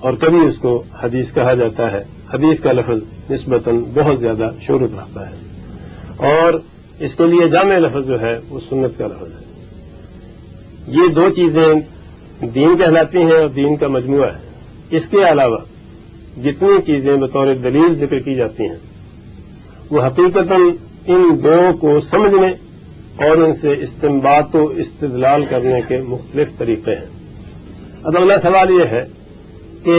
اور کبھی اس کو حدیث کہا جاتا ہے. حدیث کا لفظ نسبتاً بہت زیادہ شہرت رکھتا ہے اور اس کے لیے جامع لفظ جو ہے وہ سنت کا لفظ ہے. یہ دو چیزیں دین کہلاتی ہیں اور دین کا مجموعہ ہے. اس کے علاوہ جتنی چیزیں بطور دلیل ذکر کی جاتی ہیں وہ حقیقتاً ان دو کو سمجھنے اور ان سے استنباط و استدلال کرنے کے مختلف طریقے ہیں. اب اگلا سوال یہ ہے کہ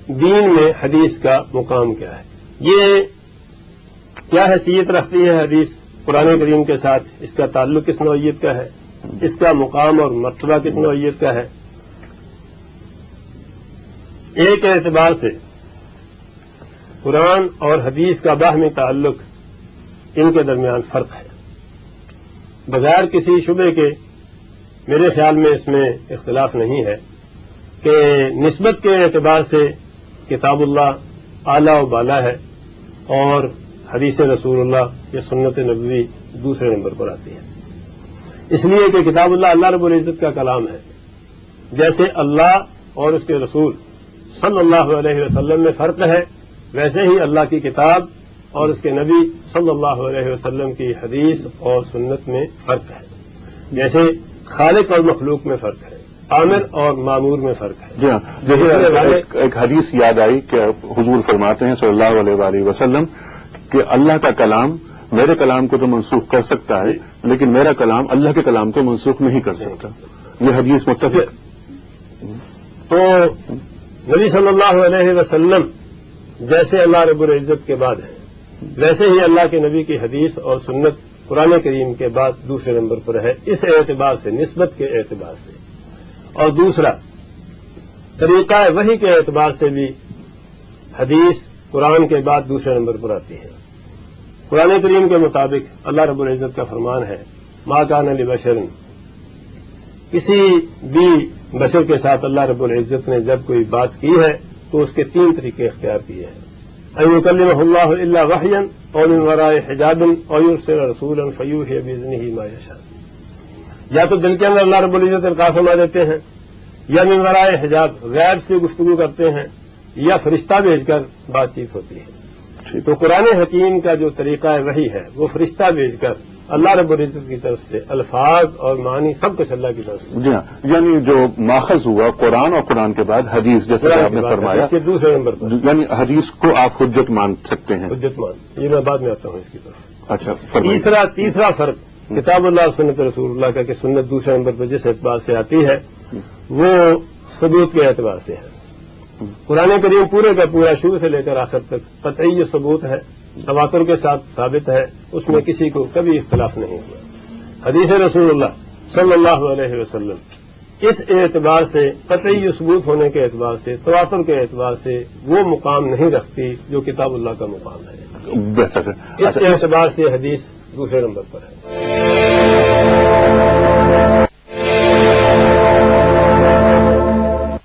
دین میں حدیث کا مقام کیا ہے؟ یہ کیا حیثیت رکھتی ہے حدیث قرآن کریم کے ساتھ؟ اس کا تعلق کس نوعیت کا ہے؟ اس کا مقام اور مرتبہ کس نوعیت کا ہے؟ ایک اعتبار سے قرآن اور حدیث کا باہمی تعلق ان کے درمیان فرق ہے. بغیر کسی شبے کے میرے خیال میں اس میں اختلاف نہیں ہے کہ نسبت کے اعتبار سے کتاب اللہ اعلیٰ و بالا ہے اور حدیث رسول اللہ یا سنت نبوی دوسرے نمبر پر آتی ہے. اس لیے کہ کتاب اللہ رب العزت کا کلام ہے. جیسے اللہ اور اس کے رسول صلی اللہ علیہ وسلم میں فرق ہے ویسے ہی اللہ کی کتاب اور اس کے نبی صلی اللہ علیہ وسلم کی حدیث اور سنت میں فرق ہے. جیسے خالق اور مخلوق میں فرق ہے، عامر اور معمور میں فرق ہے. جی ہاں، دیکھیے ایک حدیث یاد آئی کہ حضور فرماتے ہیں صلی اللہ علیہ وآلہ وسلم کہ اللہ کا کلام میرے کلام کو تو منسوخ کر سکتا ہے لیکن میرا کلام اللہ کے کلام کو منسوخ نہیں کر سکتا. یہ حدیث متفق. تو نبی صلی اللہ علیہ وسلم جیسے اللہ رب العزت کے بعد ہے ویسے ہی اللہ کے نبی کی حدیث اور سنت قرآن کریم کے بعد دوسرے نمبر پر ہے، اس اعتبار سے، نسبت کے اعتبار سے. اور دوسرا طریقہ وحی کے اعتبار سے بھی حدیث قرآن کے بعد دوسرے نمبر پر آتی ہے. قرآن کریم کے مطابق اللہ رب العزت کا فرمان ہے ما کان لبشر، کسی بھی بشر کے ساتھ اللہ رب العزت نے جب کوئی بات کی ہے تو اس کے تین طریقے اختیار کیے ہیں. ان یکلمہ اللہ الا وحیا اور من وراء حجاب اور یرسل رسولا فیوحی باذنہ ما یشاء. یا تو دل کے اندر اللہ رب العزت القاء فرما دیتے ہیں یا من وراء حجاب غیب سے گفتگو کرتے ہیں یا فرشتہ بھیج کر بات چیت ہوتی ہے. تو قرآن حکیم کا جو طریقہ وحی ہے وہ فرشتہ بھیج کر اللہ رب العزت کی طرف سے الفاظ اور معنی سب کچھ اللہ کی طرف سے. جی ہاں، یعنی جو ماخذ ہوا قرآن اور قرآن کے بعد حدیث، جیسے آپ نے فرمایا دوسرے نمبر پر، یعنی حدیث کو آپ حجت مان سکتے ہیں. حجت مان، یہ میں بعد میں آتا ہوں اس کی طرف. اچھا، تیسرا فرق کتاب اللہ اور سنت رسول اللہ کا کہ سنت دوسرے نمبر پر جس اعتبار سے آتی ہے وہ ثبوت کے اعتبار سے ہے. قرآن کریم پورے کا پورا شروع سے لے کر آخر تک قطعی ثبوت ہے، تواتر کے ساتھ ثابت ہے، اس میں کسی کو کبھی اختلاف نہیں ہوا. حدیث رسول اللہ صلی اللہ علیہ وسلم اس اعتبار سے، قطعی ثبوت ہونے کے اعتبار سے، تواتر کے اعتبار سے وہ مقام نہیں رکھتی جو کتاب اللہ کا مقام ہے. بہتر ہے. اس اعتبار سے حدیث دوسرے نمبر پر ہے.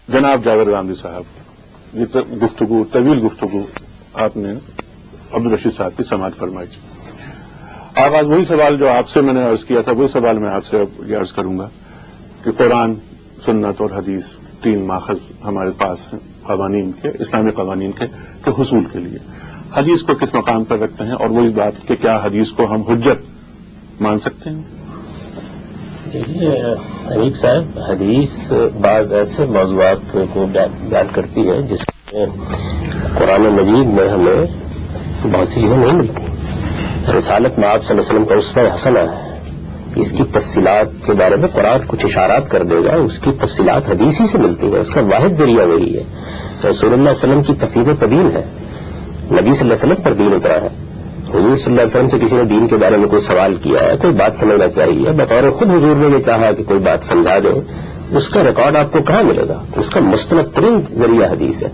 جناب جاوید گاندھی صاحب، یہ گفتگو، طویل گفتگو آپ نے عبدالرشید صاحب کی سماعت فرمائی. آغاز وہی سوال جو آپ سے میں نے عرض کیا تھا وہی سوال میں آپ سے اب یہ عرض کروں گا کہ قرآن، سنت اور حدیث تین ماخذ ہمارے پاس ہیں قوانین کے، اسلامی قوانین کے حصول کے لیے. حدیث کو کس مقام پر رکھتے ہیں اور وہی بات کہ کیا حدیث کو ہم حجت مان سکتے ہیں؟ دیکھیے حنیف صاحب، حدیث بعض ایسے موضوعات کو بیان کرتی ہے جس میں قرآن مجید میں ہمیں بہت سی چیزیں نہیں ملتی. رسالت میں آپ صلی اللہ علیہ وسلم کا اسوہ حسنہ ہے، اس کی تفصیلات کے بارے میں قرآن کچھ اشارات کر دے گا، اس کی تفصیلات حدیث ہی سے ملتی ہے. اس کا واحد ذریعہ وہی ہے. رسول اللہ علیہ وسلم کی تفہیم طویل ہے، نبی صلی اللہ علیہ وسلم پر دین اترا ہے. حضور صلی اللہ علیہ وسلم سے کسی نے دین کے بارے میں کوئی سوال کیا ہے، کوئی بات سمجھنا چاہیے، بطور خود حضور نے یہ چاہا کہ کوئی بات سمجھا دیں، اس کا ریکارڈ آپ کو کہاں ملے گا؟ اس کا مستند ترین ذریعہ حدیث ہے.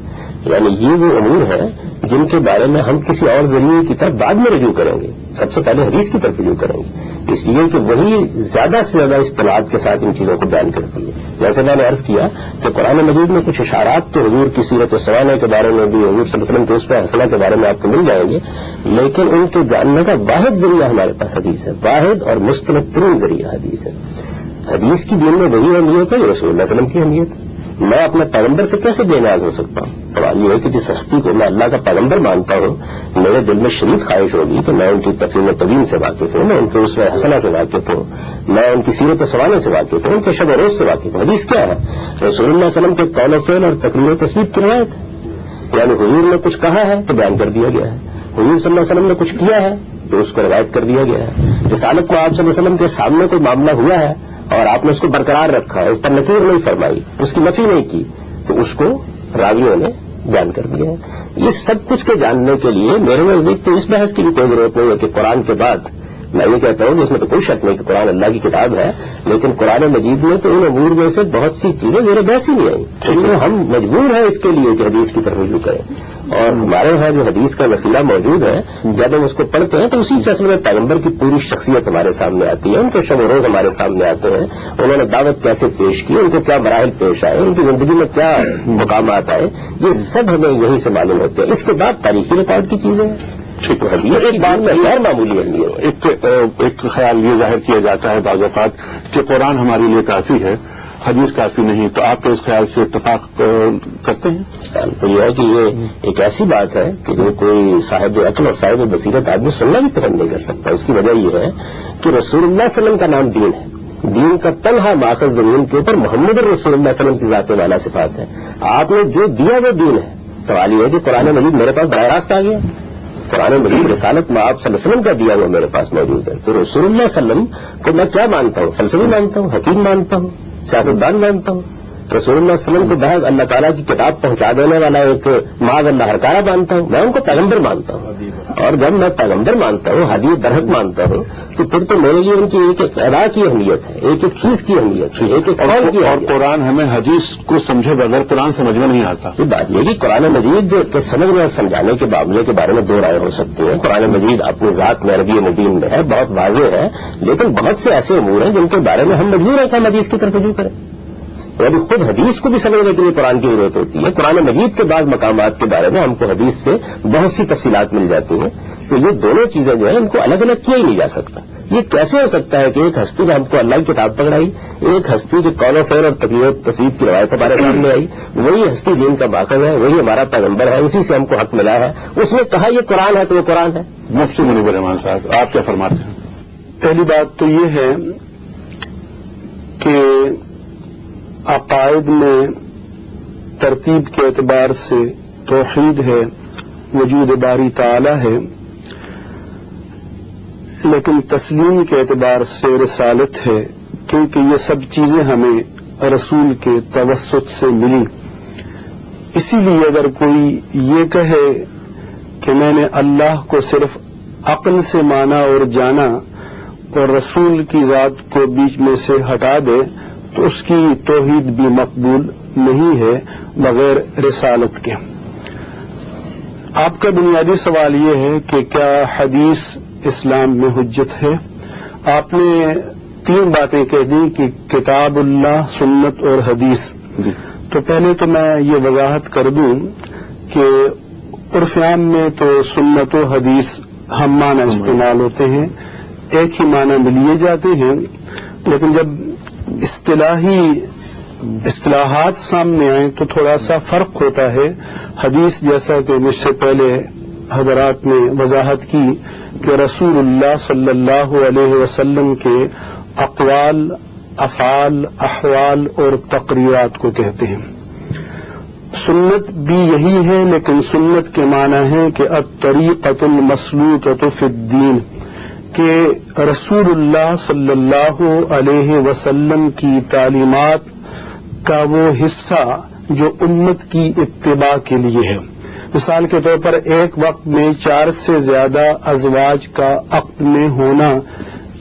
یعنی یہ وہ امور ہیں جن کے بارے میں ہم کسی اور ذریعے کی طرف بعد میں رجوع کریں گے، سب سے پہلے حدیث کی طرف رجوع کریں گے، اس لیے کہ وہی زیادہ سے زیادہ اصطلاحات کے ساتھ ان چیزوں کو بیان کرتی ہے. جیسے میں نے عرض کیا کہ قرآن مجید میں کچھ اشارات تو حضور کی سیرت و سوانح کے بارے میں بھی، حضور صلی اللہ علیہ وسلم کے اسوہ حسنہ کے بارے میں آپ کو مل جائیں گے، لیکن ان کے جاننے کا واحد ذریعہ ہمارے پاس حدیث ہے، واحد اور مستند ترین ذریعہ حدیث ہے. حدیث کی دین میں وہی اہمیت ہے جو رسول اللہ علیہ وسلم کی اہمیت ہے. میں اپنے پیغمبر سے کیسے بے نیاز ہو سکتا ہوں؟ سوال یہ ہے کہ جس ہستی کو میں اللہ کا پیغمبر مانتا ہوں، میرے دل میں شدید خواہش ہوگی کہ میں ان کی تفہیم طویل سے واقف ہوں، میں ان کے اسوہ حسنہ سے واقف ہوں، میں ان کی سیرت و سوانح سے واقف ہوں، ان کے شب و روز سے واقف ہوں۔ حدیث کیا ہے؟ رسول اللہ علیہ وسلم کے قول و فعل اور تقریر و تصویر کی روایت ہے، یعنی حضور نے کچھ کہا ہے تو بیان کر دیا گیا ہے، حضور صلی اللہ علیہ وسلم نے کچھ کیا ہے تو اس کو روایت کر دیا گیا ہے۔ رسالت کو آپ صلی اللہ علیہ وسلم کے سامنے کوئی معاملہ ہوا ہے اور آپ نے اس کو برقرار رکھا ہے، اس پر نکیر نہیں فرمائی، اس کی نفی نہیں کی، تو اس کو راویوں نے بیان کر دیا ہے۔ یہ سب کچھ کے جاننے کے لیے میرے نزدیک تو اس بحث کی بھی کوئی ضرورت نہیں ہے کہ قرآن کے بعد، میں یہ کہتا ہوں کہ اس میں تو کوئی شک نہیں کہ قرآن اللہ کی کتاب ہے، لیکن قرآن مجید میں تو ان امور میں سے بہت سی چیزیں زیر بحث ہی نہیں آئی، ہم مجبور ہیں اس کے لیے کہ حدیث کی طرف رجوع کریں، اور ہمارے یہاں جو حدیث کا ذخیرہ موجود ہے جب ہم اس کو پڑھتے ہیں تو اسی سے اصل میں پیغمبر کی پوری شخصیت ہمارے سامنے آتی ہے، ان کے شب و روز ہمارے سامنے آتے ہیں، انہوں نے دعوت کیسے پیش کی، ان کو کیا مراحل پیش آئے، ان کی زندگی میں کیا مقامات آئے، یہ سب ہمیں یہیں سے معلوم ہوتے ہیں۔ اس کے بعد تاریخی ریکارڈ کی چیزیں حدیث ایک بات میں غیر معمولی اہمیت ہے۔ ایک خیال یہ ظاہر کیا جاتا ہے بعض اوقات کہ قرآن ہمارے لیے کافی ہے، حدیث کافی نہیں، تو آپ اس خیال سے اتفاق کرتے ہیں؟ تو یہ ہے کہ یہ ایک ایسی بات ہے کہ جو کوئی صاحب عقل اور صاحب بصیرت آدمی سننا بھی پسند نہیں کر سکتا۔ اس کی وجہ یہ ہے کہ رسول اللہ صلی اللہ علیہ وسلم کا نام دین ہے، دین کا تنہا ماخذ زمین کے اوپر محمد رسول اللہ صلی اللہ علیہ وسلم کی ذات والا صفات ہے، آپ نے جو دیا وہ دین ہے۔ سوال یہ ہے کہ قرآن مجید میرے پاس براہ راست آ گیا، قرآن مجید رسالت میں آپ صلی اللہ علیہ وسلم کا دیا وہ میرے پاس موجود ہے، تو رسول اللہ صلی اللہ علیہ وسلم کو میں کیا مانتا ہوں؟ فلسفی مانتا ہوں، حکیم مانتا ہوں، سیاستدان مانتا ہوں؟ رسول اللہ صلی اللہ علیہ وسلم کو محض اللہ تعالیٰ کی کتاب پہنچا دینے والا ایک معاذ اللہ ہرکارہ مانتا ہوں؟ میں ان کو پیغمبر مانتا ہوں، اور جب میں پیغمبر مانتا ہوں، حدیث برحق مانتا ہوں، تو پھر تو میرے لیے ان کی ایک ایک ادا کی اہمیت ہے، ایک ایک چیز کی اہمیت ہے، ایک ایک قول کی اور قرآن ہمیں حدیث کو سمجھے بغیر قرآن سمجھ میں نہیں آتا۔ یہ بات یہ کہ قرآن مجید کے سمجھنے اور سمجھانے کے معاملے کے بارے میں دو رائے ہو سکتی ہیں۔ قرآن مجید اپنی ذات میں عربی مبین میں ہے، بہت واضح ہے، لیکن بہت سے ایسے امور ہیں جن کے بارے میں ہم مجبور ہیں کہ ہم حدیث کی طرف رجوع کریں، یعنی خود حدیث کو بھی سمجھنے کے لیے قرآن کی ضرورت ہوتی ہے۔ قرآن مجید کے بعض مقامات کے بارے میں ہم کو حدیث سے بہت سی تفصیلات مل جاتی ہیں، تو یہ دونوں چیزیں جو ہیں ان کو الگ الگ کیا ہی نہیں جا سکتا۔ یہ کیسے ہو سکتا ہے کہ ایک ہستی نے ہم کو اللہ کی کتاب پکڑائی، ایک ہستی جو قول و فعل اور تقریر و تصویر کی روایت ہمارے سامنے آئی، وہی ہستی دین کا باقی ہے، وہی ہمارا پیغمبر ہے، اسی سے ہم کو حق ملا ہے، اس نے کہا یہ قرآن ہے تو وہ قرآن ہے۔ مفتی منیب الرحمان صاحب، آپ کیا فرماتے ہیں؟ پہلی بات تو یہ ہے کہ عقائد میں ترتیب کے اعتبار سے توحید ہے، وجود باری تعالی ہے، لیکن تسلیم کے اعتبار سے رسالت ہے، کیونکہ یہ سب چیزیں ہمیں رسول کے توسط سے ملی۔ اسی لیے اگر کوئی یہ کہے کہ میں نے اللہ کو صرف عقل سے مانا اور جانا اور رسول کی ذات کو بیچ میں سے ہٹا دے تو اس کی توحید بھی مقبول نہیں ہے بغیر رسالت کے۔ آپ کا بنیادی سوال یہ ہے کہ کیا حدیث اسلام میں حجت ہے؟ آپ نے تین باتیں کہہ دی کہ کتاب اللہ، سنت اور حدیث۔ تو پہلے تو میں یہ وضاحت کر دوں کہ عرف عام میں تو سنت و حدیث ہم معنی استعمال ہوتے ہیں، ایک ہی معنی میں لیے جاتے ہیں، لیکن جب اصطلاحات سامنے آئیں تو تھوڑا سا فرق ہوتا ہے۔ حدیث جیسا کہ مجھ سے پہلے حضرات نے وضاحت کی کہ رسول اللہ صلی اللہ علیہ وسلم کے اقوال، افعال، احوال اور تقریرات کو کہتے ہیں۔ سنت بھی یہی ہے، لیکن سنت کے معنی ہے کہ الطریقۃ المسلوکۃ فی الدین، کہ رسول اللہ صلی اللہ علیہ وسلم کی تعلیمات کا وہ حصہ جو امت کی اتباع کے لیے ہے۔ مثال کے طور پر ایک وقت میں 4 سے زیادہ ازواج کا عقد میں ہونا،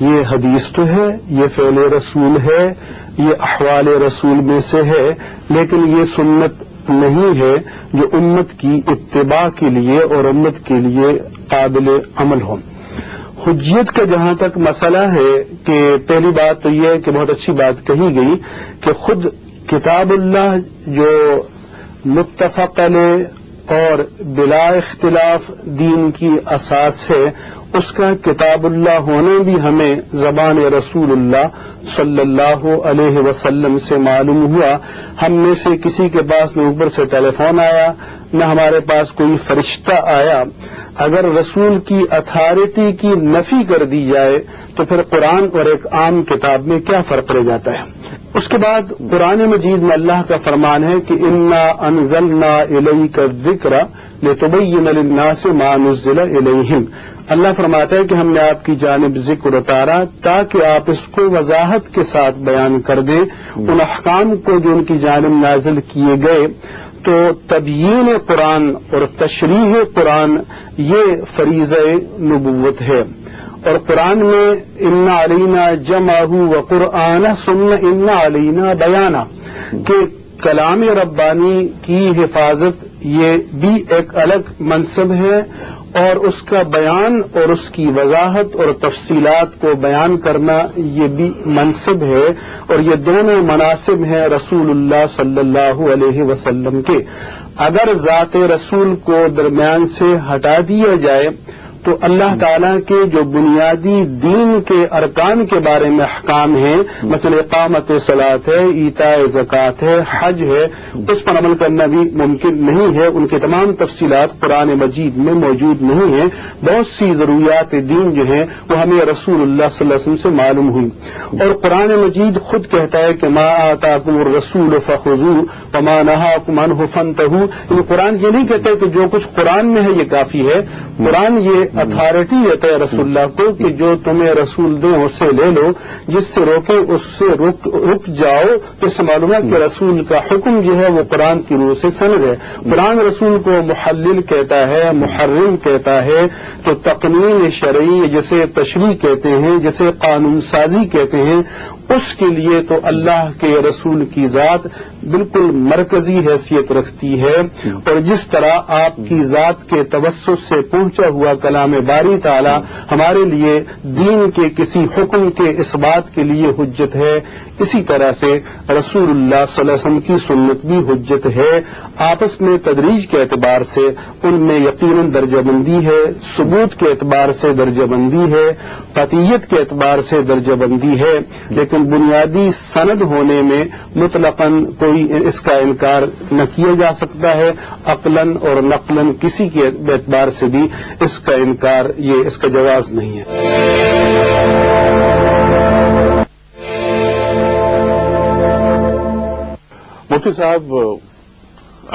یہ حدیث تو ہے، یہ فعل رسول ہے، یہ احوال رسول میں سے ہے، لیکن یہ سنت نہیں ہے جو امت کی اتباع کے لیے اور امت کے لیے قابل عمل ہو۔ حجیت کا جہاں تک مسئلہ ہے کہ پہلی بات تو یہ ہے کہ بہت اچھی بات کہی گئی کہ خود کتاب اللہ جو متفق علیہ اور بلا اختلاف دین کی اساس ہے، اس کا کتاب اللہ ہونا بھی ہمیں زبان رسول اللہ صلی اللہ علیہ وسلم سے معلوم ہوا۔ ہم میں سے کسی کے پاس نہ اوپر سے ٹیلی فون آیا، نہ ہمارے پاس کوئی فرشتہ آیا۔ اگر رسول کی اتھارٹی کی نفی کر دی جائے تو پھر قرآن اور ایک عام کتاب میں کیا فرق رہ جاتا ہے؟ اس کے بعد قرآن مجید میں اللہ کا فرمان ہے کہ انا انزلنا الیک الذکر لتبین للناس ما نزل الیہم۔ اللہ فرماتا ہے کہ ہم نے آپ کی جانب ذکر اتارا تاکہ آپ اس کو وضاحت کے ساتھ بیان کر دیں ان احکام کو جو ان کی جانب نازل کیے گئے۔ تو تبیین قرآن اور تشریح قرآن یہ فریضہ نبوت ہے، اور قرآن میں ان علینا جمعہ و قرآن ثم ان علینا بیانہ کہ کلام ربانی کی حفاظت یہ بھی ایک الگ منصب ہے، اور اس کا بیان اور اس کی وضاحت اور تفصیلات کو بیان کرنا یہ بھی منصب ہے، اور یہ دونوں مناصب ہیں رسول اللہ صلی اللہ علیہ وسلم کے۔ اگر ذات رسول کو درمیان سے ہٹا دیا جائے تو اللہ تعالیٰ کے جو بنیادی دین کے ارکان کے بارے میں احکام ہیں، مثلا اقامت صلاۃ ہے، ایتاء زکوٰۃ ہے، حج ہے، اس پر عمل کرنا بھی ممکن نہیں ہے۔ ان کی تمام تفصیلات قرآن مجید میں موجود نہیں ہیں۔ بہت سی ضروریات دین جو ہیں وہ ہمیں رسول اللہ صلی اللہ علیہ وسلم سے معلوم ہوئی، اور قرآن مجید خود کہتا ہے کہ ما آتاکم الرسول فخذوہ وما نہاکم عنہ فانتہوا۔ یہ قرآن یہ نہیں کہتا کہ جو کچھ قرآن میں ہے یہ کافی ہے، قرآن یہ اتھارٹی دیتا ہے رسول اللہ کو کہ جو تمہیں رسول دیں اس سے لے لو، جس سے روکے اس سے رک جاؤ۔ تو اس سے معلوم ہے کہ رسول کا حکم جو ہے وہ قرآن کی روح سے سند ہے۔ قرآن رسول کو محلل کہتا ہے، محرم کہتا ہے، تو تقنین شرعی جسے تشریع کہتے ہیں، جسے قانون سازی کہتے ہیں، اس کے لیے تو اللہ کے رسول کی ذات بالکل مرکزی حیثیت رکھتی ہے، اور جس طرح آپ کی ذات کے توسط سے پہنچا ہوا کلام باری تعالی ہمارے لیے دین کے کسی حکم کے اس بات کے لیے حجت ہے، اسی طرح سے رسول اللہ صلی اللہ علیہ وسلم کی سنت بھی حجت ہے۔ آپس میں تدریج کے اعتبار سے ان میں یقیناً درجہ بندی ہے، ثبوت کے اعتبار سے درجہ بندی ہے، قطعیت کے اعتبار سے درجہ بندی ہے، لیکن بنیادی سند ہونے میں مطلقاً کوئی اس کا انکار نہ کیا جا سکتا ہے۔ عقلاً اور نقلاً کسی کے اعتبار سے بھی اس کا انکار، یہ اس کا جواز نہیں ہے۔ مفتی صاحب،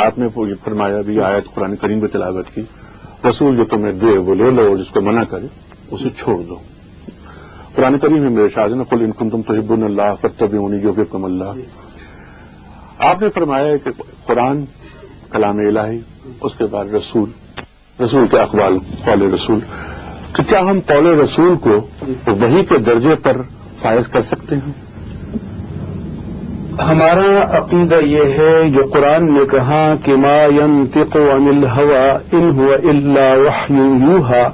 آپ نے فرمایا بھی آیت قرآن کریم میں تلاوت کی، رسول جو تمہیں دے وہ لے لو اور جس کو منع کرے اسے چھوڑ دو۔ قرآن کریم میں میرے ارشاد ہے نا، قل ان کنتم تحبون اللہ فاتبعونی یحببکم اللہ۔ آپ نے فرمایا کہ قرآن کلام الہی، اس کے بعد رسول کے اقوال، قول رسول، کہ کیا ہم قول رسول کو وحی کے درجے پر فائز کر سکتے ہیں؟ ہمارا عقیدہ یہ ہے جو قرآن نے کہا کہ ما ينطق عن الهوى ان هو الا وحی یوحى،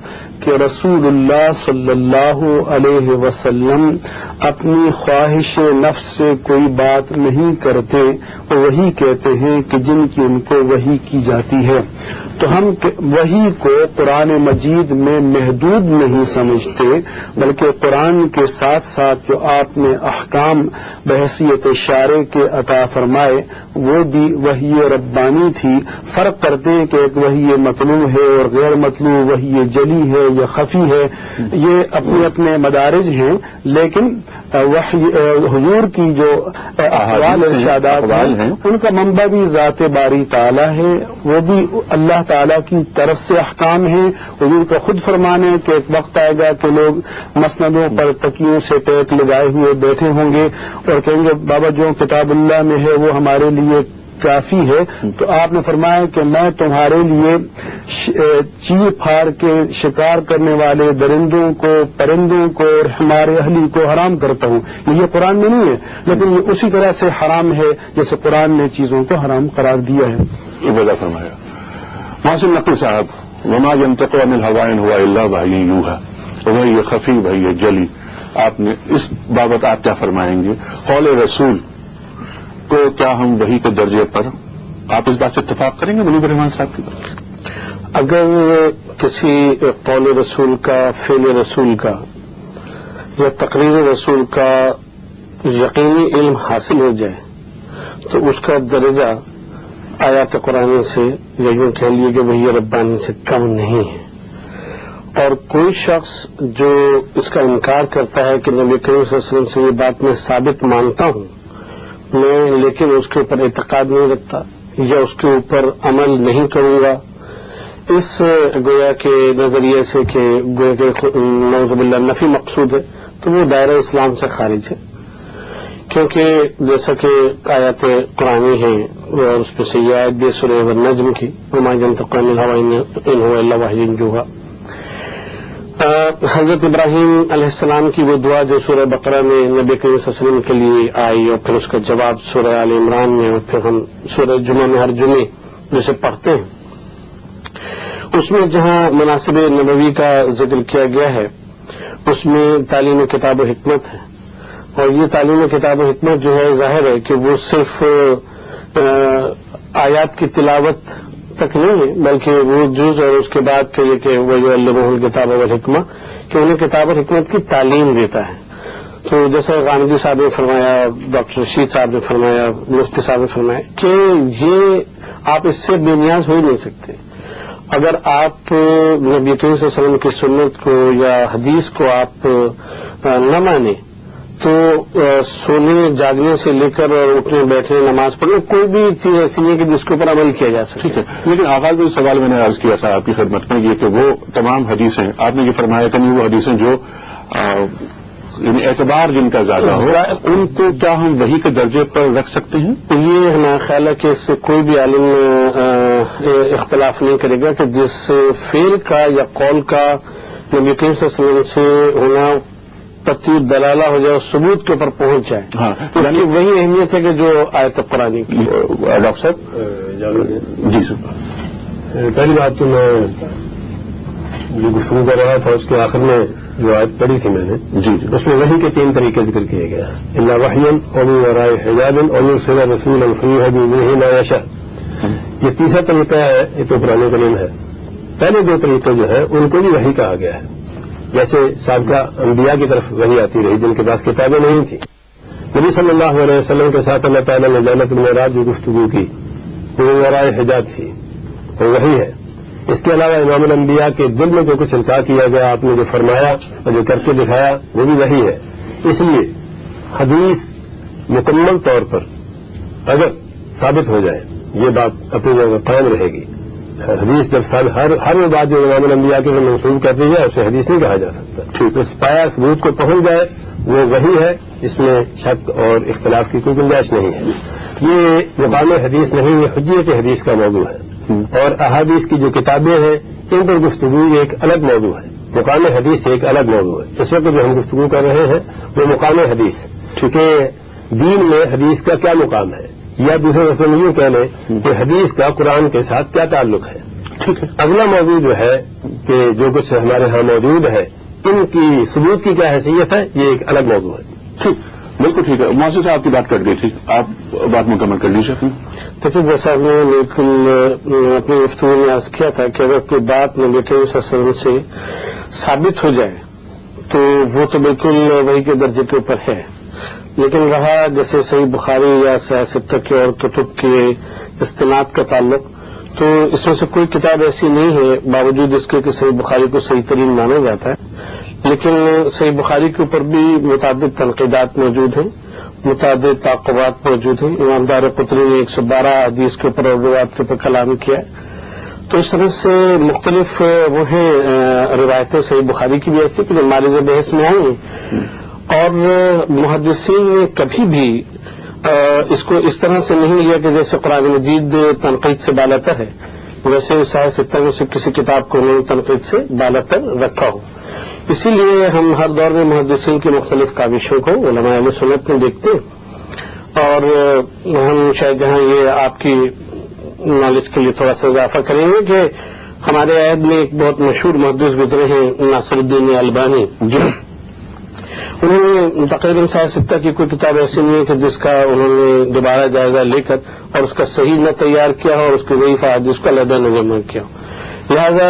کہ رسول اللہ صلی اللہ علیہ وسلم اپنی خواہش نفس سے کوئی بات نہیں کرتے، وہ وہی کہتے ہیں کہ جن کی ان کو وحی کی جاتی ہے۔ تو ہم وحی کو قرآن مجید میں محدود نہیں سمجھتے، بلکہ قرآن کے ساتھ ساتھ جو آپ نے احکام بحیثیت شارع کے عطا فرمائے وہ بھی وحی ربانی تھی۔ فرق کرتے ہیں کہ ایک وحی مطلوع ہے اور غیر مطلوع، وحی جلی ہے یا خفی ہے، یہ اپنے اپنے مدارج ہیں، لیکن حضور کی جو اقوال ارشادات ہیں ان کا منبع بھی ذات باری تعالی ہے، وہ بھی اللہ تعالی کی طرف سے احکام ہیں۔ حضور کا خود فرمان ہے کہ ایک وقت آئے گا کہ لوگ مسندوں پر تکیوں سے ٹیک لگائے ہوئے بیٹھے ہوں گے اور کہیں گے بابا جو کتاب اللہ میں ہے وہ ہمارے لیے کافی ہے۔ تو آپ نے فرمایا کہ میں تمہارے لیے چیر پھاڑ کے شکار کرنے والے درندوں کو، پرندوں کو اور ہمارے اہلی کو حرام کرتا ہوں۔ یہ قرآن میں نہیں ہے، لیکن یہ اسی طرح سے حرام ہے جیسے قرآن نے چیزوں کو حرام قرار دیا ہے۔ یہ وجہ فرمایا محسن نقوی صاحب، وما ينطق عن الهوى ان هو الا وحی یوحى، وحی خفی وحی جلی، آپ نے اس بابت آپ کیا فرمائیں گے؟ قول رسول کو کیا ہم وحی کے درجے پر آپ اس بات سے اتفاق کریں گے منیب الرحمان صاحب کی بات؟ اگر کسی قول رسول کا، فعل رسول کا یا تقریر رسول کا یقینی علم حاصل ہو جائے تو اس کا درجہ آیات قرآن سے یا یوں کہہ لیے کہ وحی ربانی سے کم نہیں ہے. اور کوئی شخص جو اس کا انکار کرتا ہے کہ نبی کریم صلی اللہ علیہ وسلم سے یہ بات میں ثابت مانتا ہوں میں، لیکن اس کے اوپر اعتقاد نہیں رکھتا یا اس کے اوپر عمل نہیں کروں گا، اس گویا کے نظریے سے کہ گویا کہ نعوذ باللہ نفی مقصود ہے، تو وہ دائرہ اسلام سے خارج ہے. کیونکہ جیسا کہ آیات قرآنی ہیں اور اس میں سے یہ آیت بھی سورہ النجم کی، وما ينطق عن الهوى ان هو الا وحی یوحی. حضرت ابراہیم علیہ السلام کی وہ دعا جو سورہ بقرہ میں نبی کریم صلی اللہ علیہ وسلم کے لیے آئی، اور پھر اس کا جواب سورہ آل عمران میں، اور پھر ہم سورہ جمعہ میں ہر جمعے جسے پڑھتے ہیں، اس میں جہاں مناسب نبوی کا ذکر کیا گیا ہے اس میں تعلیم کتاب و حکمت ہے. اور یہ تعلیم کتاب و حکمت جو ہے ظاہر ہے کہ وہ صرف آیات کی تلاوت تک نہیں ہے، بلکہ وہ جز اور اس کے بعد کہیے کہ وہ جو علمہ الکتاب والحکمہ کہ انہیں کتاب اور حکمت کی تعلیم دیتا ہے. تو جیسے غامدی صاحب نے فرمایا، ڈاکٹر رشید صاحب نے فرمایا، مفتی صاحب نے فرمایا کہ یہ آپ اس سے بے نیاز ہو ہی نہیں سکتے. اگر آپ نبی کریم صلی اللہ علیہ وسلم کی سنت کو یا حدیث کو آپ نہ مانیں تو سونے جاگنے سے لے کر اور اٹھنے بیٹھنے نماز پڑھنے کوئی بھی چیز ایسی نہیں کہ جس کے اوپر عمل کیا جا سکے. ٹھیک ہے، لیکن آغاز میں سوال میں نے عرض کیا تھا آپ کی خدمت میں یہ کہ وہ تمام حدیثیں آپ نے یہ فرمایا کہ نہیں وہ حدیثیں جو یعنی اعتبار جن کا زیادہ ہو ان کو کیا ہم وحی کے درجے پر رکھ سکتے ہیں؟ یہ ہمارا خیال ہے کہ اس سے کوئی بھی عالم اختلاف نہیں کرے گا کہ جس فعل کا یا قول کا نبی کریم صلی اللہ علیہ وسلم سے ہونا قطعی دلالہ ہو جائے، ثبوت کے اوپر پہنچ جائے. ہاں، یعنی وہی اہمیت ہے کہ جو آیت قرآن کی. ڈاکٹر صاحب جی سر، پہلی بات تو میں جو گفتگو کر رہا تھا اس کے آخر میں جو آیت پڑھی تھی میں نے جی اس میں وحی کے 3 طریقے ذکر کیے گئے ہیں، الا وحیا ومن وراء حجاب ويرسل رسولا فيوحي بإذنه ما يشاء. یہ تیسرا طریقہ ہے، یہ تو قرآن کریم ہے. پہلے 2 طریقے جو ہیں ان کو بھی وحی کہا گیا ہے. جیسے سابقہ انبیاء کی طرف وحی آتی رہی جن کے پاس کتابیں نہیں تھیں. نبی صلی اللہ علیہ وسلم کے ساتھ اللہ تعالیٰ نے لیلۃ المعراج جو گفتگو کی وہ وراء حجاب تھی، وہ وحی ہے. اس کے علاوہ امام الانبیاء کے دل میں جو کچھ القاء کیا گیا، آپ نے جو فرمایا اور جو کر کے دکھایا وہ بھی وحی ہے. اس لیے حدیث مکمل طور پر اگر ثابت ہو جائے یہ بات اپنی جگہ قائم رہے گی. حدیث جب ہر وہ بات جو امام الانبیاء کے منسوب کر دی جائے اسے حدیث نہیں کہا جا سکتا. اس پایا ثبوت کو پہنچ جائے وہ وحی ہے، اس میں شک اور اختلاف کی کوئی گنجائش نہیں ہے. یہ مقام حدیث نہیں، یہ حجیت حدیث کا موضوع ہے. اور احادیث کی جو کتابیں ہیں ان پر گفتگو ایک الگ موضوع ہے، مقام حدیث ایک الگ موضوع ہے. اس وقت جو ہم گفتگو کر رہے ہیں وہ مقام حدیث، کیونکہ دین میں حدیث کا کیا مقام ہے، یا دوسرے لفظوں میں یوں کہہ لیں کہ حدیث کا قرآن کے ساتھ کیا تعلق ہے. ٹھیک ہے، اگلا موضوع جو ہے کہ جو کچھ ہمارے ہاں موجود ہے ان کی ثبوت کی کیا حیثیت ہے، یہ ایک الگ موضوع ہے. ٹھیک، بالکل ٹھیک ہے. محسن صاحب آپ کی بات کٹ گئی تھی، آپ بات مکمل کر لیجیے. دیکھیے جیسا ہم نے بالکل اپنی گفتگو میں عرض کیا تھا کہ اگر کوئی بات نبی کریم صلی اللہ علیہ وسلم سے ثابت ہو جائے تو وہ تو بالکل وحی کے درجے کے اوپر ہے. لیکن رہا جیسے صحیح بخاری یا صحیح ستہ کے اور کتب کے استناد کا تعلق، تو اس میں سے کوئی کتاب ایسی نہیں ہے باوجود اس کے کہ صحیح بخاری کو صحیح ترین مانا جاتا ہے، لیکن صحیح بخاری کے اوپر بھی متعدد تنقیدات موجود ہیں، متعدد تعقبات موجود ہیں. امام دارقطنی نے 112 حدیث کے اوپر اور روایات کے اوپر کلام کیا ہے. تو اس طرح سے مختلف وہ ہیں روایتیں صحیح بخاری کی بھی ایسی کہ جو مارج بحث میں آئی ہیں، اور محدثین نے کبھی بھی اس کو اس طرح سے نہیں لیا کہ جیسے قرآن مجید تنقید سے بالاتر ہے ویسے صحیح ستہ میں سے کسی کتاب کو انہوں نے تنقید سے بالاتر رکھا ہو. اسی لیے ہم ہر دور میں محدثین کی مختلف کاوشوں کو علماء اہل سنت میں دیکھتے ہیں، اور ہم شاید جہاں یہ آپ کی نالج کے لیے تھوڑا سا اضافہ کریں گے کہ ہمارے عہد میں ایک بہت مشہور محدث گزرے ہیں ناصر الدین البانی، انہوں نے تقریباً 60 کی کوئی کتاب ایسی نہیں ہے کہ جس کا انہوں نے دوبارہ جائزہ لے کر اور اس کا صحیح نہ تیار کیا ہو اور اس کی ضعیف احادیث کو علیحدہ نہ جمع کیا ہو. لہذا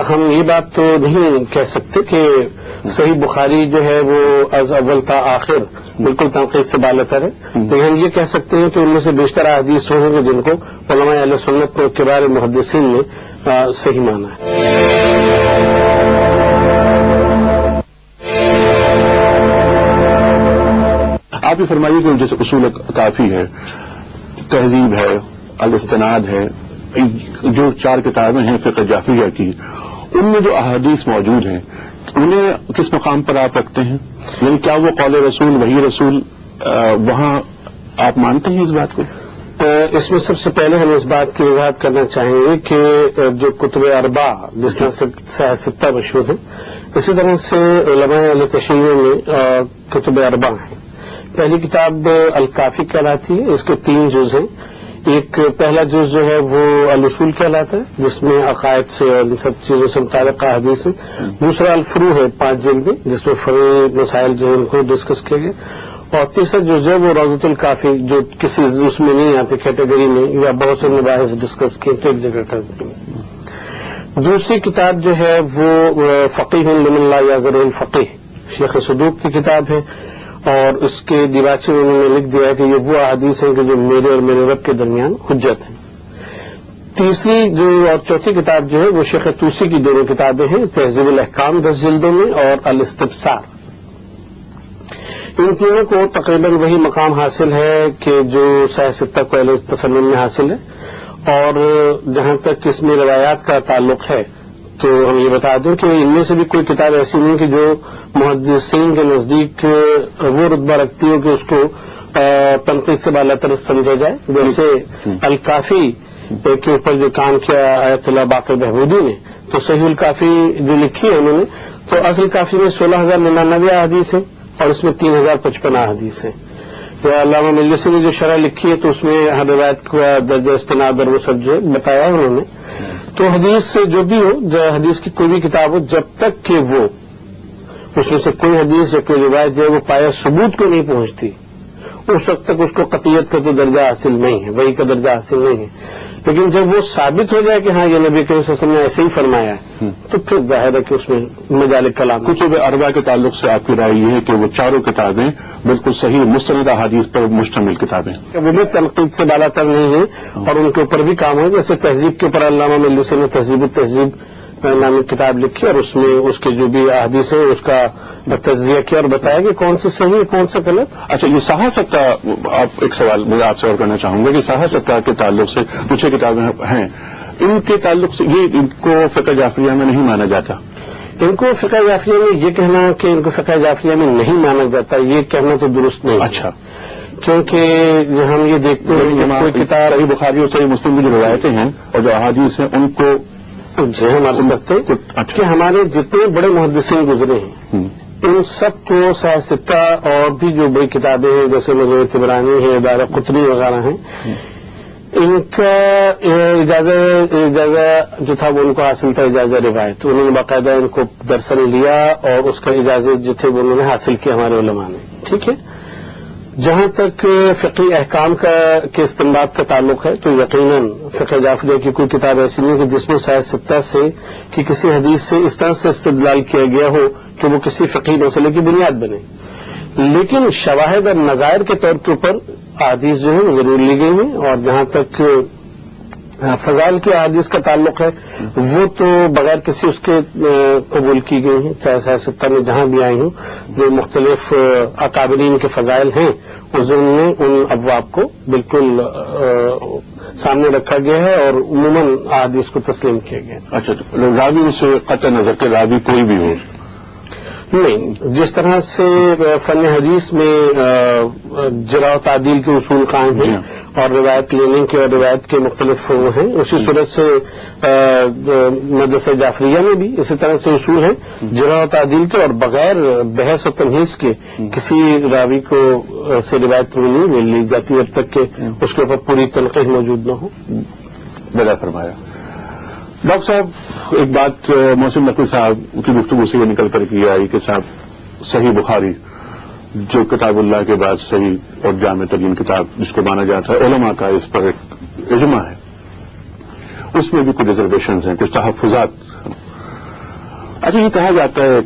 ہم یہ بات تو نہیں کہہ سکتے کہ صحیح بخاری جو ہے وہ از اول تا آخر بالکل تنقید سے بالاتر ہے، لیکن ہم یہ کہہ سکتے ہیں کہ ان میں سے بیشتر احادیث ہوں گے جن کو علماء اہل سنت کو کبار محدثین نے صحیح مانا ہے. آپ یہ فرمائیے کہ جیسے اصول کافی ہے، تہذیب ہے، الاستناد ہے، جو 4 کتابیں ہیں فقہ جعفریہ کی، ان میں جو احادیث موجود ہیں انہیں کس مقام پر آپ رکھتے ہیں؟ یعنی کیا وہ قول رسول وحی رسول وہاں آپ مانتے ہیں اس بات کو؟ اس میں سب سے پہلے ہم اس بات کی وضاحت کرنا چاہیں گے کہ جو کتب اربع جس طرح سے 6 مشہور ہیں، اسی طرح سے علماء اہل تشیع میں کتب اربع ہیں. پہلی کتاب الکافی کہلاتی ہے، اس کے 3 جز ہیں. ایک پہلا جز جو ہے وہ الاصول کہلاتا ہے جس میں عقائد سے اور ان سب چیزوں سے متعلق احادیث ہیں. دوسرا الفروع ہے 5 جلد میں جس میں فروعی مسائل جو ہے ان کو ڈسکس کیے گئے. اور تیسرا جز ہے وہ روضۃ الکافی جو کسی اس میں نہیں آتے کیٹیگری میں یا بہت سے مباحث ڈسکس کیے تو ایک جگہ کر دیں. دوسری کتاب جو ہے وہ فقیہ لمن لا یعذر الفقیہ شیخ صدوق کی کتاب ہے، اور اس کے دیباچے میں انہوں نے لکھ دیا ہے کہ یہ وہ احادیث ہیں کہ جو میرے اور میرے رب کے درمیان حجت ہیں. تیسری جو اور چوتھی کتاب جو ہے وہ شیخ طوسی کی دونوں کتابیں ہیں، تہذیب الاحکام 10 جلدوں میں اور الاستبصار. ان تینوں کو تقریباً وہی مقام حاصل ہے کہ جو 6 کو اہل تسنن میں حاصل ہے. اور جہاں تک اس میں روایات کا تعلق ہے تو ہم یہ بتا دیں کہ ان میں سے بھی کوئی کتاب ایسی نہیں کہ جو محدثین کے نزدیک وہ رتبہ رکھتی ہو کہ اس کو تنقید سے بالاتر سمجھا جائے. جیسے الکافی کے اوپر جو کام کیا آیت اللہ باقر بہبودی نے، تو صحیح الکافی جو لکھی ہے انہوں نے تو اصل کافی میں 16,099 احادیث ہیں اور اس میں 3,055 احادیث ہیں. یا علامہ مجلسی نے جو شرح لکھی ہے تو اس میں ہر روایت کا درجہ استناد اور وہ سب جو بتایا ہے انہوں نے. تو حدیث سے جو بھی ہو، حدیث کی کوئی بھی کتاب ہو، جب تک کہ وہ اس میں سے کوئی حدیث یا کوئی روایت جو ہے وہ پایا ثبوت کو نہیں پہنچتی، اس وقت تک اس کو قطعیت کا تو درجہ حاصل نہیں ہے، وہی کا درجہ حاصل نہیں ہے. لیکن جب وہ ثابت ہو جائے کہ ہاں یہ نبی کریم صلی اللہ علیہ وسلم نے ایسے ہی فرمایا ہے تو پھر ظاہر ہے کہ اس میں مجال کلام. کتب اربع کے تعلق سے آپ کی رائے یہ ہے کہ وہ 4 کتابیں بالکل صحیح مستند احادیث پر مشتمل کتابیں ہیں، وہ بھی تنقید سے بالاتر نہیں ہے اور ان کے اوپر بھی کام ہے. جیسے تہذیب کے اوپر علامہ مجلسی نے تہذیب التہذیب نامی کتاب لکھی اور اس میں اس کے جو بھی احادیث ہیں اس کا تجزیہ کیا اور بتایا کہ کون سے صحیح ہے کون سے غلط. اچھا، یہ صحاحت کا آپ ایک سوال میں آپ سے اور کرنا چاہوں گا کہ صحاحت کے تعلق سے کچھ کتابیں ہیں، ان کے تعلق سے یہ ان کو فقہ جعفریہ میں نہیں مانا جاتا. ان کو فقہ جعفریہ میں یہ کہنا کہ ان کو فقہ جعفریہ میں نہیں مانا جاتا یہ کہنا تو درست نہیں. اچھا، کیونکہ ہم یہ دیکھتے ہیں کہ کوئی کتاب صحیح بخاری اور صحیح مسلم کی جو روایتیں ہیں اور جو احادیث ہیں ان کو جی ہم عرض کرتے ہیں کہ ہمارے جتنے بڑے محدثین گزرے ہیں ان سب کو 6 اور بھی جو بڑی کتابیں ہیں جیسے مجموعہ طبرانی ہے، دار قطنی وغیرہ ہیں، ان کا اجازہ جو تھا وہ ان کو حاصل تھا اجازہ روایت. انہوں نے باقاعدہ ان کو درسن لیا اور اس کا اجازت جو تھے وہ انہوں نے حاصل کیا ہمارے علماء نے. ٹھیک ہے. جہاں تک فقی احکام کے استنباط کا تعلق ہے تو یقیناً فقہ جعفریہ کی کوئی کتاب ایسی نہیں کہ جس میں 6 سے کہ کسی حدیث سے اس طرح سے استدلال کیا گیا ہو کہ وہ کسی فقہی مسئلے کی بنیاد بنے. لیکن شواہد اور نظائر کے طور کے اوپر احادیث جو ہے وہ ضرور لی گئی ہیں. اور جہاں تک فضائل کی احادیث کا تعلق ہے وہ تو بغیر کسی اس کے قبول کی گئی ہیں، چاہے 6 میں جہاں بھی آئی ہوں. جو مختلف اکابرین کے فضائل ہیں اس میں ان ابواب کو بالکل سامنے رکھا گیا ہے اور عموماً احادیث کو تسلیم کیا گیا. اچھا، راوی سے قطع نظر کے راوی کوئی بھی ہو نہیں. جس طرح سے فن حدیث میں جرح و تعدیل کے اصول قائم ہیں اور روایت لینے کے اور روایت کے مختلف وہ ہیں، اسی صورت سے مدرسہ جعفریہ میں بھی اسی طرح سے اصول ہیں جرح و تعدیل کے، اور بغیر بحث و تمہیز کے کسی راوی کو سے روایت نہیں لی جاتی جب تک کہ اس کے اوپر پوری تنقید موجود نہ ہو. بلا فرمایا. ڈاکٹر صاحب، ایک بات محسن نقوی صاحب کی گفتگو سے یہ نکل کر کے آئی کہ صاحب صحیح بخاری جو کتاب اللہ کے بعد صحیح اور جامع ترین کتاب جس کو مانا جاتا ہے، علماء کا اس پر ایک اجماع ہے، اس میں بھی کچھ ریزرویشنز ہیں، کچھ تحفظات۔ اچھا، یہ کہا جاتا ہے،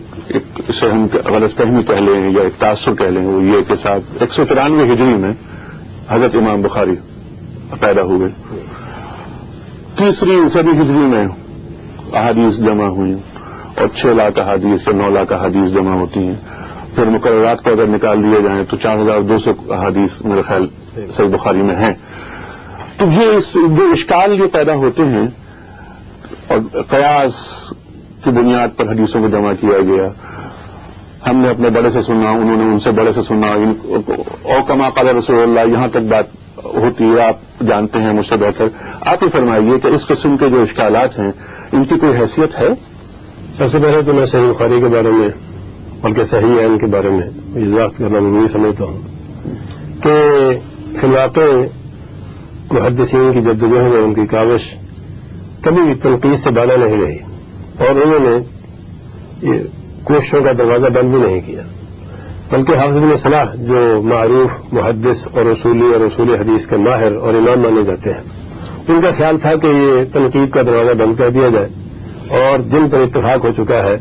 اسے ہم غلط فہمی کہہ لیں یا ایک تاثر کہہ لیں، وہ یہ کہ صاحب 193 ہجری میں حضرت امام بخاری پیدا ہوئے، 3 صدی ہجری میں احادیث جمع ہوئی اور 6 لاکھ احادیث یا 9 لاکھ احادیث جمع ہوتی ہیں، پھر مقررات کو اگر نکال دیے جائیں تو 4200 احادیث میرے خیال صحیح بخاری میں ہیں۔ تو یہ جو اشکال یہ پیدا ہوتے ہیں اور قیاس کی بنیاد پر حدیثوں کو جمع کیا گیا، ہم نے اپنے بڑے سے سنا، انہوں نے ان سے بڑے سے سنا، او کما قال رسول اللہ، یہاں تک بات ہوتی ہے، آپ جانتے ہیں مجھ سے بہتر۔ آپ ہی فرمائیے کہ اس قسم کے جو اشکالات ہیں ان کی کوئی حیثیت ہے؟ سب سے پہلے تو میں صحیح بخاری کے بارے میں، بلکہ صحیح ہے ان کے بارے میں وضاحت کرنا ضروری سمجھتا ہوں کہ فی الواقع محدثین کی جدوجہد اور ان کی کاوش کبھی بھی تنقید سے بالا نہیں رہی، اور انہوں نے یہ کوششوں کا دروازہ بند بھی نہیں کیا، بلکہ حافظ بن صلاح جو معروف محدث اور اصول حدیث کے ماہر اور امام مانے جاتے ہیں، ان کا خیال تھا کہ یہ تنقید کا دروازہ بند کر دیا جائے، اور جن پر اتفاق ہو چکا ہے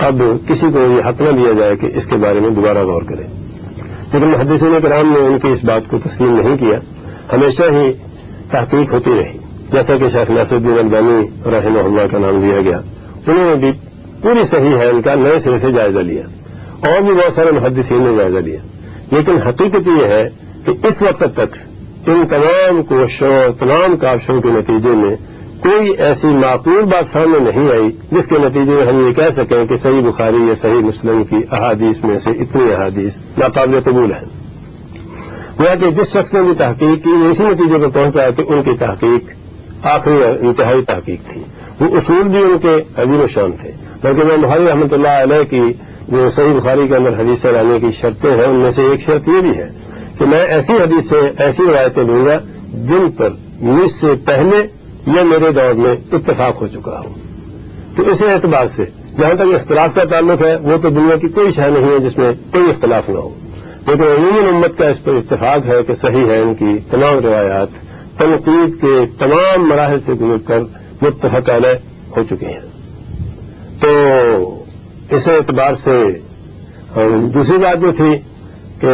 اب کسی کو یہ حق نہ دیا جائے کہ اس کے بارے میں دوبارہ غور کرے۔ لیکن محدثین کرام نے ان کی اس بات کو تسلیم نہیں کیا، ہمیشہ ہی تحقیق ہوتی رہی، جیسا کہ شیخ ناصر الدین البانی رحمہ اللہ کا نام لیا گیا، انہوں نے بھی پوری صحیح ہے ان کا نئے سرے سے جائزہ لیا، اور بھی بہت سارے محدثین نے جائزہ لیا، لیکن حقیقت یہ ہے کہ اس وقت تک ان تمام کوششوں تمام کاوشوں کے نتیجے میں کوئی ایسی معقول بات سامنے نہیں آئی جس کے نتیجے میں ہم یہ کہہ سکیں کہ صحیح بخاری یا صحیح مسلم کی احادیث میں سے اتنی احادیث ناقابل قبول ہیں۔ گویا کہ جس شخص نے بھی تحقیق کی وہ اسی نتیجے پر پہنچا کہ ان کی تحقیق آخری انتہائی تحقیق تھی، وہ اصول بھی ان کے عظیم و شان تھے، بلکہ امام بخاری رحمۃ اللہ علیہ کی جو صحیح بخاری کے اندر حدیث لانے کی شرطیں ہیں ان میں سے ایک شرط یہ بھی ہے کہ میں ایسی حدیث سے ایسی روایتیں دوں گا جن پر مجھ سے پہلے یا میرے دور میں اتفاق ہو چکا ہو۔ تو اس اعتبار سے جہاں تک اختلاف کا تعلق ہے وہ تو دنیا کی کوئی شے نہیں ہے جس میں کوئی اختلاف نہ ہو، لیکن عموماً امت کا اس پر اتفاق ہے کہ صحیح ہے ان کی تمام روایات تنقید کے تمام مراحل سے گزر کر متفق علیہ ہو چکے ہیں۔ تو اس اعتبار سے دوسری بات جو تھی کہ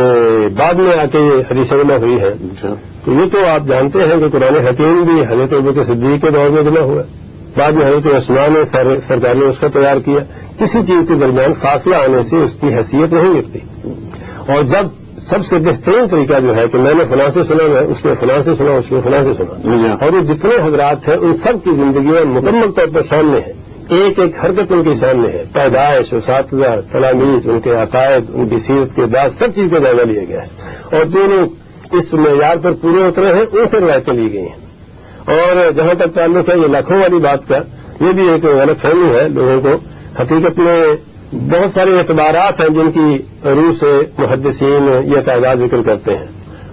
بعد میں آ کے یہ حدیث جمع ہوئی ہے، تو یہ تو آپ جانتے ہیں کہ قرآن حکیم بھی حضرت ابوبکر صدیق کے دور میں جمع ہوا، بعد میں حضرت عثمان نے سرکار نے اس کا تیار کیا، کسی چیز کے درمیان فاصلہ آنے سے اس کی حیثیت نہیں گرتی، اور جب سب سے بہترین طریقہ جو ہے کہ میں نے فلاں سے سنا، میں اس نے فلاں سے سنا، اس نے فلاں سے سنا، اور یہ جتنے حضرات ہیں ان سب کی زندگیاں مکمل طور پر سامنے ہیں، ایک ایک حرکت ان کے سامنے ہے، پیدائش، اساتذہ، تلاميذ، ان کے عقائد، ان کی سیرت کے بعد سب چیز کا جائزہ لیا گیا ہے، اور جو لوگ اس معیار پر پورے اترے ہیں ان سے روایتیں لی گئی ہیں۔ اور جہاں تک تعلق ہے یہ لاکھوں والی بات کا، یہ بھی ایک غلط فہمی ہے لوگوں کو، حقیقت میں بہت سارے اعتبارات ہیں جن کی روح سے محدثین یہ تعداد ذکر کرتے ہیں،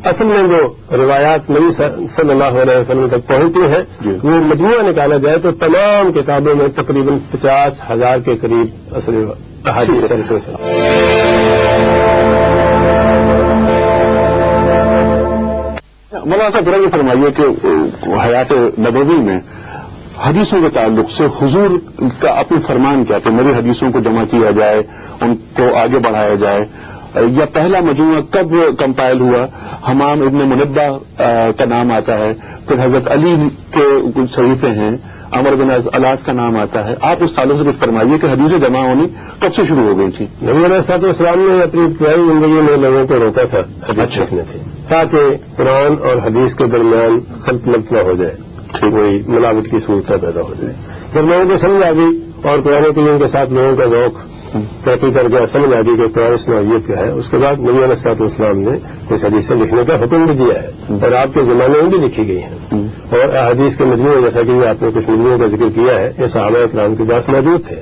اصل میں جو روایات نبی صلی اللہ علیہ وسلم تک پہنچتی ہیں وہ مجموعہ نکالا جائے تو تمام کتابوں میں تقریباً 50,000 کے قریب اصل احادیث مولانا صاحب ذرا یہ فرمائیے کہ حیات نبوی میں حدیثوں کے تعلق سے حضور کا اپنے فرمان کیا کہ میری حدیثوں کو جمع کیا جائے، ان کو آگے بڑھایا جائے، یا پہلا مجموعہ کب کمپائل ہوا؟ حمام ابن منبہ کا نام آتا ہے، پھر حضرت علی کے کچھ صحیفے ہیں، عمر بن الاس کا نام آتا ہے، آپ اس تعلق سے کچھ فرمائیے کہ حدیثیں جمع ہونی کب سے شروع ہو گئی تھی؟ نبی علیہ الصلوۃ والسلام نے اپنی ابتدائی زندگی میں لوگوں کو روکا تھا حدیث لکھنے سے، تاکہ قرآن اور حدیث کے درمیان خلط ملط نہ ہو جائے، کوئی ملاوٹ کی صورت پیدا ہو جائے۔ جب لوگوں کو سمجھ آ گئی اور قرآن کریم کے ساتھ لوگوں کا ذوق ترقی کر کے سمجھ آ گئی کہ قرآن اس نوعیت کا ہے، اس کے بعد نبی علیہ الصلوۃ والسلام نے کچھ حدیثیں لکھنے کا حکم بھی دیا ہے، اور آپ کے زمانے میں بھی لکھی گئی ہیں، اور احادیث کے مجموعے جیسا کہ آپ نے کچھ مجموعوں کا ذکر کیا ہے، یہ صحابہ کرام کے پاس موجود تھے،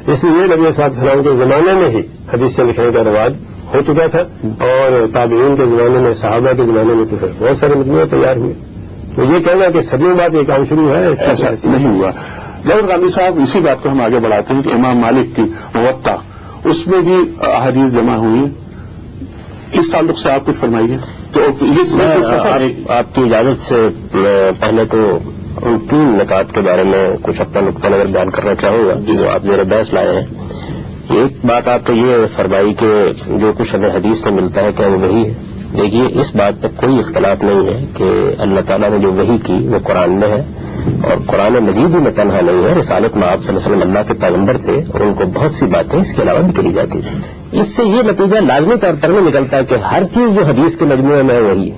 اس لیے نبی علیہ السلام کے زمانے میں ہی حدیثیں لکھنے کا رواج ہو چکا تھا، اور تابعین کے زمانے میں، صحابہ کے زمانے میں تو پھر بہت سارے مجموعے تیار ہوئے۔ تو یہ کہنا کہ صدیوں بعد یہ کام شروع ہے، اس ایسا نہیں ہوا۔ جاوید غامدی صاحب اسی بات کو ہم آگے بڑھاتے ہیں کہ امام مالک کی موطا اس میں بھی احادیث جمع ہوئی، اس تعلق سے آپ کچھ فرمائیے. تو آپ کی اجازت سے پہلے تو ان 3 نکات کے بارے میں کچھ اپنا نقطہ نظر بیان کرنا چاہوں گا جو آپ زیر بحث لائے ہیں. ایک بات آپ کو یہ فرمائی کہ جو کچھ ہمیں حدیث میں ملتا ہے کیا وہ وہی ہے. دیکھیے اس بات پر کوئی اختلاف نہیں ہے کہ اللہ تعالیٰ نے جو وحی کی وہ قرآن میں ہے اور قرآن مجید ہی میں تنہا نہیں ہے. رسالت میں آپ صلی اللہ علیہ وسلم اللہ کے پیغمبر تھے اور ان کو بہت سی باتیں اس کے علاوہ بھی کری جاتی تھیں. اس سے یہ نتیجہ لازمی طور پر نہیں نکلتا ہے کہ ہر چیز جو حدیث کے مجموعے میں ہے وہی ہے.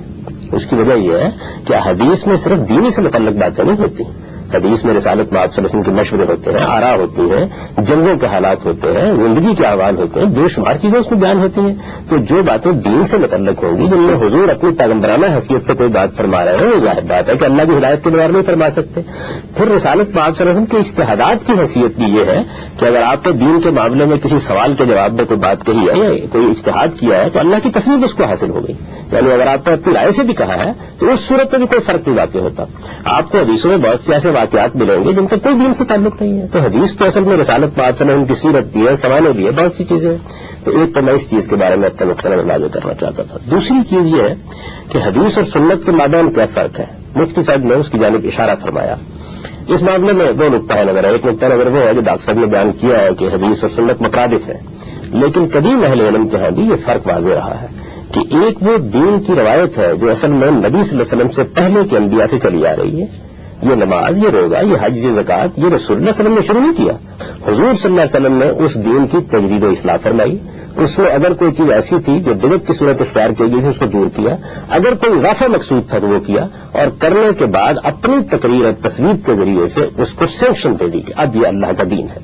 اس کی وجہ یہ ہے کہ حدیث میں صرف دینی سے متعلق باتیں نہیں ہوتی. حدیث میں رسالت میں آپ صلی اللہ علیہ وسلم کے مشورے ہوتے ہیں, آراء ہوتی ہیں, جنگوں کے حالات ہوتے ہیں, زندگی کے احوال ہوتے ہیں, بے شمار چیزیں اس میں بیان ہوتی ہیں. تو جو باتیں دین سے متعلق ہوں گی جن میں حضور اپنی پیغمبرانہ حیثیت سے کوئی بات فرما رہے ہیں وہ ظاہر بات ہے کہ اللہ کی ہدایت کے بغیر نہیں فرما سکتے. پھر رسالت میں آپ صلی اللہ علیہ وسلم کے اجتہادات کی حیثیت بھی یہ ہے کہ اگر آپ نے دین کے معاملے میں کسی سوال کے جواب میں کوئی بات کہی ہے یا کوئی اجتہاد کیا ہے تو اللہ کی تصویر اس کو حاصل ہو گئی. یعنی اگر آپ نے اپنی رائے سے بھی کہا ہے تو اس صورت میں بھی کوئی فرق نہیں واقع ہوتا. آپ کو حدیثوں میں بہت سے ایسے واقعات ملیں گے جن کا کوئی دین سے تعلق نہیں ہے. تو حدیث تو اصل میں رسالت میں آپ صلی اللہ علیہ وسلم کی سیرت بھی ہے, سوالیں بھی ہے, بہت سی چیزیں. تو ایک تو میں اس چیز کے بارے میں اپنا نقطہ نظر واضح کرنا چاہتا تھا. دوسری چیز یہ ہے کہ حدیث اور سنت کے مابین کیا فرق ہے. مفتی صاحب نے اس کی جانب اشارہ فرمایا. اس معاملے میں 2 نقطہ نظر ہے. ایک نقطہ نظر وہ ہے جو ڈاکٹر صاحب نے بیان کیا ہے کہ حدیث اور سنت مترادف ہیں, لیکن قدیم اہل علم کے ہاں بھی یہ فرق واضح رہا ہے کہ ایک وہ دین کی روایت ہے جو اصل میں نبی صلی اللہ علیہ وسلم سے پہلے کے انبیاء سے چلی آ رہی ہے. یہ نماز, یہ روزہ, یہ حج, یہ زکوٰۃ, یہ رسول اللہ صلی اللہ علیہ وسلم نے شروع نہیں کیا. حضور صلی اللہ علیہ وسلم نے اس دین کی تجدید و اصلاح فرمائی. اس میں اگر کوئی چیز ایسی تھی جو بدعت کی صورت اختیار کی گئی تھی اس کو دور کیا, اگر کوئی اضافہ مقصود تھا تو وہ کیا, اور کرنے کے بعد اپنی تقریر اور تصویب کے ذریعے سے اس کو سینکشن دے دی کہ اب یہ اللہ کا دین ہے.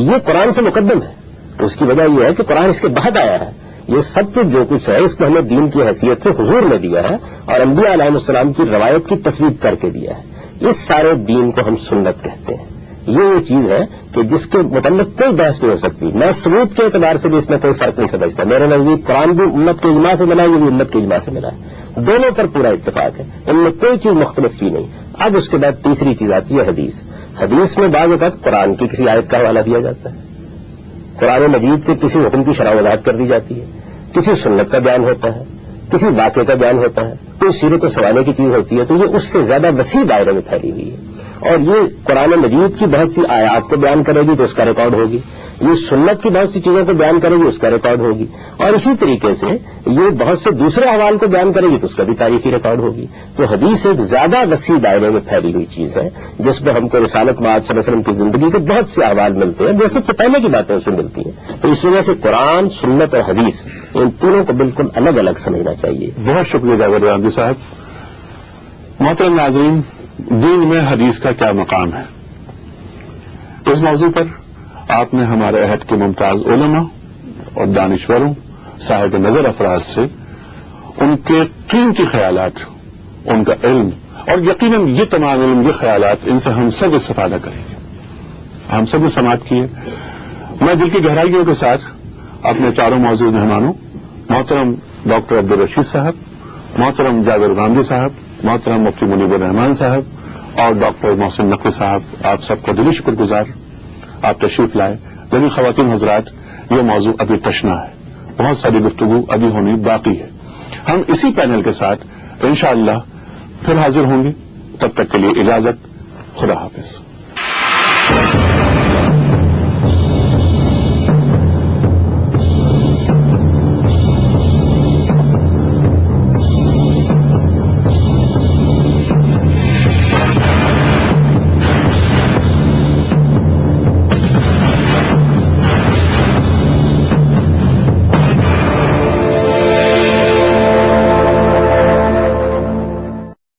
یہ قرآن سے مقدم ہے. اس کی وجہ یہ ہے کہ قرآن اس کے بعد آیا ہے. یہ سب کچھ جو کچھ ہے اس کو ہمیں دین کی حیثیت سے حضور نے دیا ہے اور انبیاء علیہ السلام کی روایت کی تصویب کر کے دیا ہے. اس سارے دین کو ہم سنت کہتے ہیں. یہ وہ چیز ہے کہ جس کے متعلق کوئی بحث نہیں ہو سکتی. میں ثبوت کے اعتبار سے بھی اس میں کوئی فرق نہیں سمجھتا. میرے نزدیک قرآن بھی امت کے اجماع سے ملا ہے, یہ بھی امت کے اجماع سے ملا ہے. دونوں پر پورا اتفاق ہے, ان میں کوئی چیز مختلف کی نہیں. اب اس کے بعد تیسری چیز آتی ہے حدیث. حدیث میں بعض اوقات قرآن کی کسی آیت کا حوالہ دیا جاتا ہے, قرآن مجید کے کسی حکم کی شرح وضاحت کر دی جاتی ہے, کسی سنت کا بیان ہوتا ہے, کسی واقعے کا بیان ہوتا ہے, کوئی سیرت و سوالے کی چیز ہوتی ہے. تو یہ اس سے زیادہ وسیع دائرے میں پھیلی ہوئی ہے اور یہ قرآن مجید کی بہت سی آیات کو بیان کرے گی تو اس کا ریکارڈ ہوگی, یہ سنت کی بہت سی چیزوں کو بیان کرے گی اس کا ریکارڈ ہوگی, اور اسی طریقے سے یہ بہت سے دوسرے احوال کو بیان کرے گی تو اس کا بھی تاریخی ریکارڈ ہوگی. تو حدیث ایک زیادہ وسیع دائرے میں پھیلی ہوئی چیز ہے جس میں ہم کو رسالت میں آپ صلی اللہ علیہ وسلم کی زندگی کے بہت سے احوال ملتے ہیں جو سب سے پہلے کی باتیں اس میں ملتی ہیں. تو اس وجہ سے قرآن, سنت اور حدیث ان تینوں کو بالکل الگ الگ سمجھنا چاہیے. بہت شکریہ جاوید رحمانی صاحب. محترم ناظرین, دین میں حدیث کا کیا مقام ہے, اس موضوع پر آپ نے ہمارے عہد کے ممتاز علماء اور دانشوروں, صاحب نظر افراد سے ان کے قیمتی خیالات, ان کا علم اور یقیناً یہ تمام علم, یہ خیالات, ان سے ہم سب استفادہ کریں گے. ہم سب نے سماعت کی ہے. میں دل کی گہرائیوں کے ساتھ اپنے چاروں معزز مہمانوں محترم ڈاکٹر عبدالرشید صاحب, محترم جاوید غامدی صاحب, محترم مفتی منیب الرحمان صاحب اور ڈاکٹر محسن نقوی صاحب, آپ سب کا دلی شکر گزار. آپ تشریف لائے. لیکن خواتین حضرات, یہ موضوع ابھی تشنا ہے, بہت ساری گفتگو ابھی ہونی باقی ہے. ہم اسی پینل کے ساتھ انشاءاللہ پھر حاضر ہوں گے. تب تک کے لیے اجازت. خدا حافظ.